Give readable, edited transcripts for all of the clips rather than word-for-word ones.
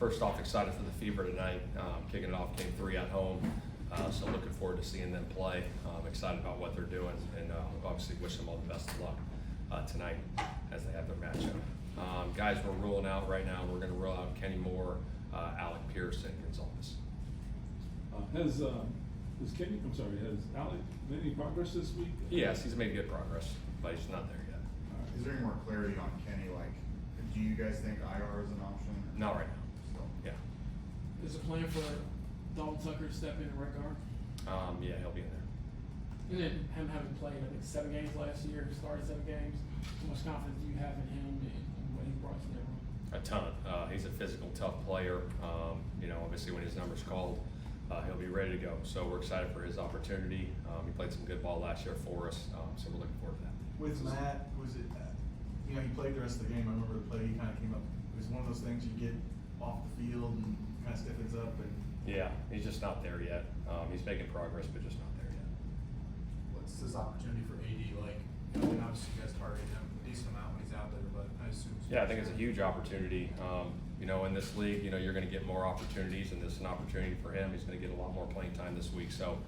First off, excited for the Fever tonight. Kicking it off, game 3 at home. So looking forward to seeing them play. Excited about what they're doing, and obviously wish them all the best of luck tonight as they have their matchup. Guys, we're rolling out right now. We're going to roll out Kenny Moore, Alec Pierce, and Goncalves. Has Alec made any progress this week? Yes, he's made good progress, but he's not there yet. Is there any more clarity on Kenny? Like, do you guys think IR is an option? Not right now. Still. Yeah. Is a plan for Dalton Tucker to step in and right guard? Yeah, he'll be in there. And then him having played, I think, 7 games last year, started 7 games. How much confidence do you have in him and what he brought to their room? A ton. He's a physical, tough player. Obviously when his number's called, he'll be ready to go. So we're excited for his opportunity. He played some good ball last year for us, so we're looking forward to that. With Matt, was it, he played the rest of the game. I remember the play he kind of came up. It was one of those things you get off the field and kind of stiffens up. And Yeah, he's just not there yet. He's making progress, but just not there yet. What's this opportunity for AD like? Obviously you guys target him a decent amount when he's out there, but I assume. Yeah, I think it's a huge opportunity. In this league, you're going to get more opportunities, and this is an opportunity for him. He's going to get a lot more playing time this week, so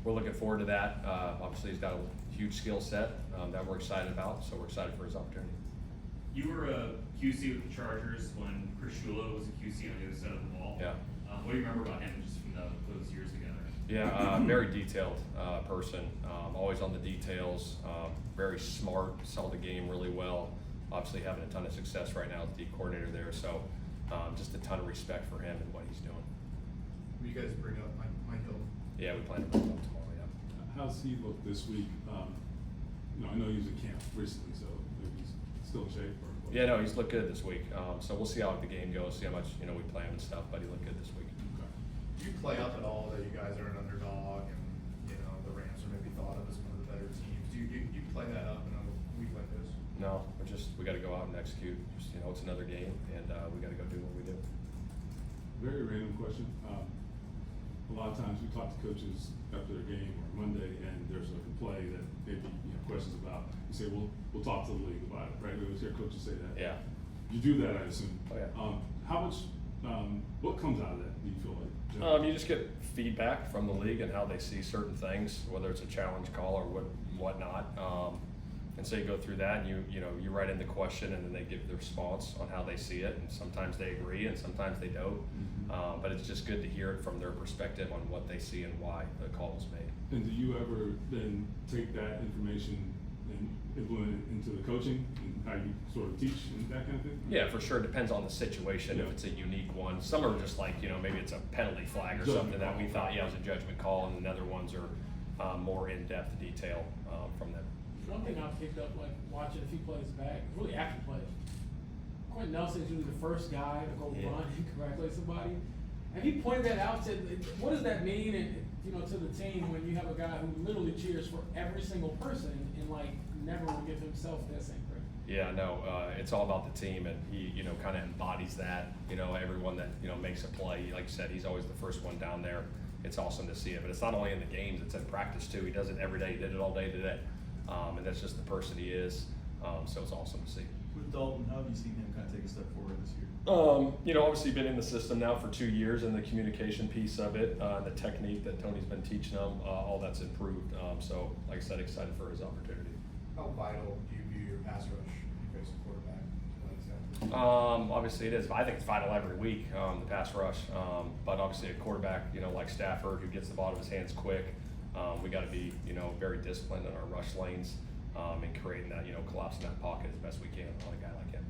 we're looking forward to that. Obviously, he's got a huge skill set that we're excited about, so we're excited for his opportunity. You were a QC with the Chargers when Chris Shula was a QC on the other side of the ball. Yeah. What do you remember about him just from those years together? Yeah, very detailed person, always on the details, very smart, saw the game really well. Obviously having a ton of success right now as the coordinator there, so just a ton of respect for him and what he's doing. Will you guys bring up Mike Hill? Yeah, we plan to bring him up tomorrow, yeah. How's he look this week? I know he was in camp recently, so maybe he's still in shape. Yeah, no, he's looked good this week. So we'll see how the game goes, see how much we play him and stuff, but he looked good this week. Okay. Do you play up at all that you guys are an underdog and the Rams are maybe thought of as one of the better teams? Do you play that up in a week like this? No, we got to go out and execute. It's another game, and we got to go do what we do. Very random question. A lot of times we talk to coaches after a game or Monday, and there's a play that maybe questions about. You say, we'll talk to the league about it, right? We always hear coaches say that. Yeah. You do that, I assume. Oh, yeah. How much? What comes out of that? Do you feel like? You just get feedback from the league and how they see certain things, whether it's a challenge call or whatnot. And so you go through that, and you write in the question, and then they give the response on how they see it. And sometimes they agree, and sometimes they don't. Mm-hmm. But it's just good to hear it from their perspective on what they see and why the call was made. And do you ever then take that information and implement it into the coaching and how you sort of teach and that kind of thing? Yeah, for sure. It depends on the situation. Yeah. If it's a unique one, some are just like maybe it's a penalty flag or Judgment something that we call. thought it was a judgment call, and the other ones are more in-depth detail from them. One thing I picked up, like watching a few plays back, really action plays. Quentin Nelson's usually the first guy to go run and congratulate somebody. And he pointed that out, said, what does that mean to the team when you have a guy who literally cheers for every single person and never will give himself that same credit? Yeah, no, it's all about the team, and he, kind of embodies that. Everyone that makes a play, like you said, he's always the first one down there. It's awesome to see it, but it's not only in the games; it's in practice too. He does it every day. He did it all day today, and that's just the person he is. So it's awesome to see. with Dalton, how have you seen him kind of take a step forward this year? Obviously been in the system now for 2 years, and the communication piece of it, the technique that Tony's been teaching them, all that's improved. So, like I said, excited for his opportunity. How vital do you view your pass rush when you face a quarterback like that? Obviously it is. I think it's vital every week, the pass rush. But obviously a quarterback, like Stafford, who gets the ball out of his hands quick, we got to be, very disciplined in our rush lanes and creating that, collapsing that pocket as best we can on a guy like him.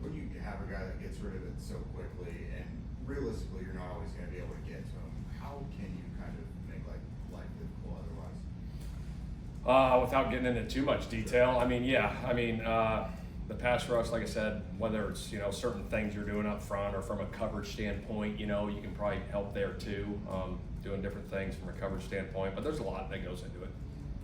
When you have a guy that gets rid of it so quickly, and realistically you're not always going to be able to get to him, how can you kind of make life difficult otherwise? Without getting into too much detail, the pass rush, like I said, whether it's certain things you're doing up front or from a coverage standpoint, you can probably help there too, doing different things from a coverage standpoint. But there's a lot that goes into it.